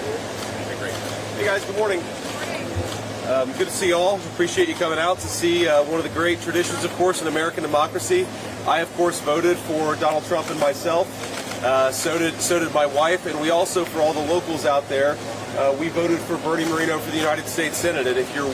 Hey guys, good morning. Good to see you all. Appreciate you coming out to see one of the great traditions, of course, in American democracy. I, of course, voted for Donald Trump and myself. So did my wife, and we also, for all the locals out there, we voted for Bernie Moreno for the United States Senate. And if you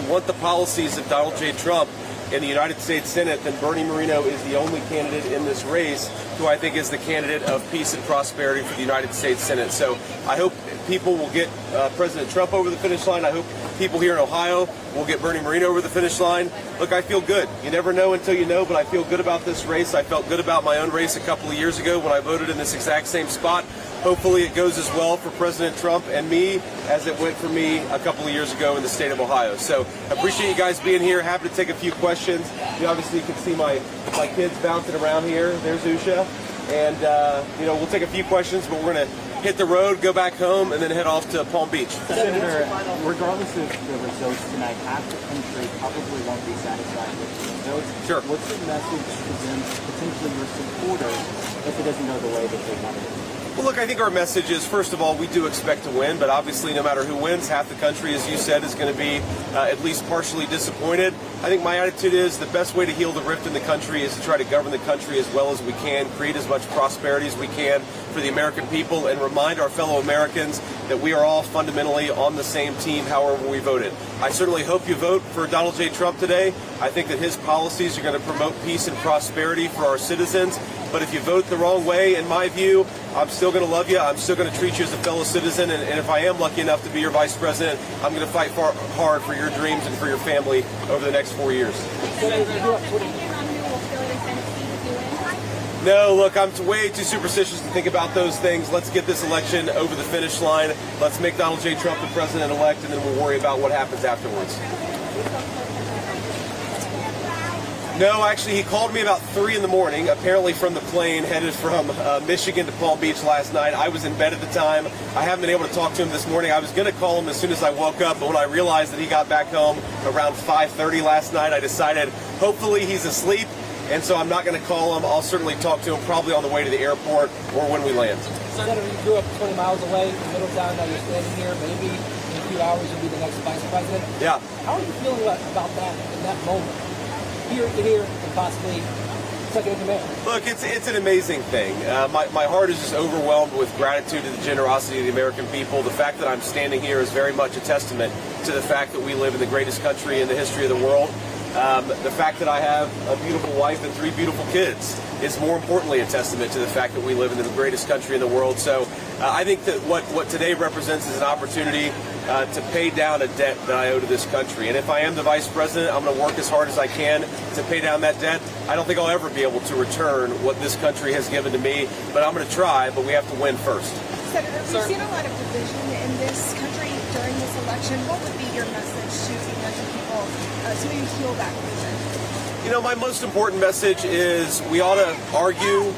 want the policies of Donald J. Trump in the United States Senate, then Bernie Moreno is the only candidate in this race who I think is the candidate of peace and prosperity for the United States Senate. So I hope people will get President Trump over the finish line. I hope people here in Ohio will get Bernie Moreno over the finish line. Look, I feel good. You never know until you know, but I feel good about this race. I felt good about my own race a couple of years ago when I voted in this exact same spot. Hopefully it goes as well for President Trump and me as it went for me a couple of years ago in the state of Ohio. So I appreciate you guys being here. Happy to take a few questions. You obviously can see my kids bouncing around here. There's Usha. And, we'll take a few questions, but we're going to hit the road, go back home, and then head off to Palm Beach. Senator, regardless of the results tonight, half the country probably won't be satisfied with the results. Sure. What's the message to them, potentially your supporters, if it doesn't go the way that they want it? Well, look, I think our message is, first of all, we do expect to win, but obviously no matter who wins, half the country, as you said, is going to be at least partially disappointed. I think my attitude is the best way to heal the rift in the country is to try to govern the country as well as we can, create as much prosperity as we can for the American people, and remind our fellow Americans that we are all fundamentally on the same team, however we voted. I certainly hope you vote for Donald J. Trump today. I think that his policies are going to promote peace and prosperity for our citizens. But if you vote the wrong way, in my view, I'm still going to love you. I'm still going to treat you as a fellow citizen. And if I am lucky enough to be your vice president, I'm going to fight hard for your dreams and for your family over the next 4 years. No, look, I'm way too superstitious to think about those things. Let's get this election over the finish line. Let's make Donald J. Trump the president-elect, and then we'll worry about what happens afterwards. No, actually, he called me about 3 in the morning, apparently from the plane headed from Michigan to Palm Beach last night. I was in bed at the time. I haven't been able to talk to him this morning. I was going to call him as soon as I woke up, but when I realized that he got back home around 5:30 last night, I decided hopefully he's asleep, and so I'm not going to call him. I'll certainly talk to him probably on the way to the airport or when we land. Senator, you grew up 20 miles away in Middletown. Now you're standing here. Maybe in a few hours you'll be the next vice president. Yeah. How are you feeling about that in that moment? Here and possibly second in command. Look, it's an amazing thing. My heart is just overwhelmed with gratitude to the generosity of the American people. The fact that I'm standing here is very much a testament to the fact that we live in the greatest country in the history of the world. The fact that I have a beautiful wife and 3 beautiful kids is more importantly a testament to the fact that we live in the greatest country in the world. So I think that what today represents is an opportunity to pay down a debt that I owe to this country. And if I am the vice president, I'm going to work as hard as I can to pay down that debt. I don't think I'll ever be able to return what this country has given to me, but I'm going to try, but we have to win first. Senator, we've seen a lot of division in this country during this election. What would be your message to the American people to maybe heal that division? You know, my most important message is we ought to argue,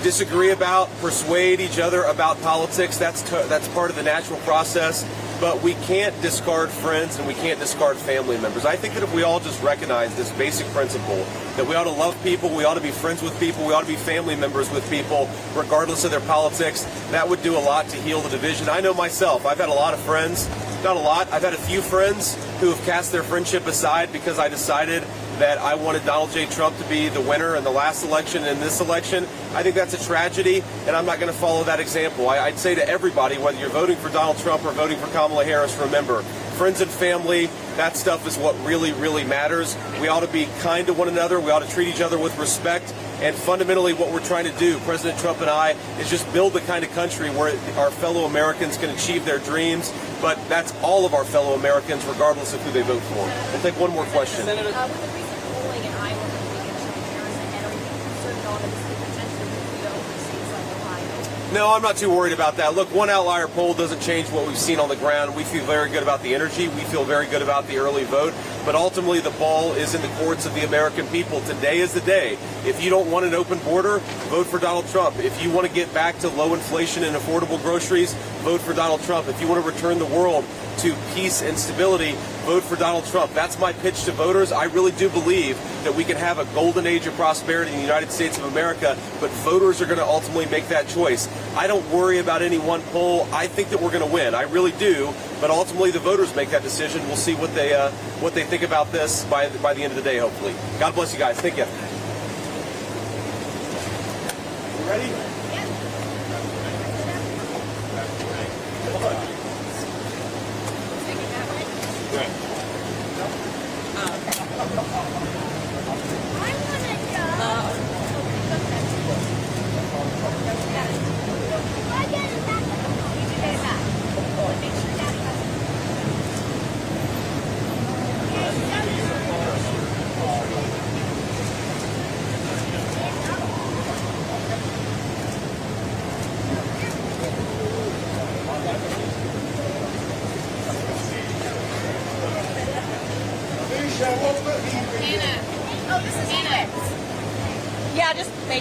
disagree about, persuade each other about politics. That's part of the natural process. But we can't discard friends and we can't discard family members. I think that if we all just recognize this basic principle, that we ought to love people, we ought to be friends with people, we ought to be family members with people, regardless of their politics, that would do a lot to heal the division. I know myself, I've had a lot of friends, not a lot, I've had a few friends who have cast their friendship aside because I decided that I wanted Donald J. Trump to be the winner in the last election and in this election. I think that's a tragedy, and I'm not going to follow that example. I'd say to everybody, whether you're voting for Donald Trump or voting for Kamala Harris, remember, friends and family, that stuff is what really, really matters. We ought to be kind to one another. We ought to treat each other with respect. And fundamentally what we're trying to do, President Trump and I, is just build the kind of country where our fellow Americans can achieve their dreams. But that's all of our fellow Americans, regardless of who they vote for. We'll take one more question. Senator, with the recent polling in Iowa from Trump, Harris ahead, are you concerned at all that this could potentially move the over states like Ohio? No, I'm not too worried about that. Look, one outlier poll doesn't change what we've seen on the ground. We feel very good about the energy. We feel very good about the early vote. But ultimately, the ball is in the courts of the American people. Today is the day. If you don't want an open border, vote for Donald Trump. If you want to get back to low inflation and affordable groceries, vote for Donald Trump. If you want to return the world to peace and stability, vote for Donald Trump. That's my pitch to voters. I really do believe that we can have a golden age of prosperity in the United States of America, but voters are going to ultimately make that choice. I don't worry about any one poll. I think that we're going to win. I really do, but ultimately the voters make that decision. We'll see what they think about this by the end of the day, hopefully. God bless you guys. Thank you. You ready? Hannah. Oh, this is Hannah. Yeah, just make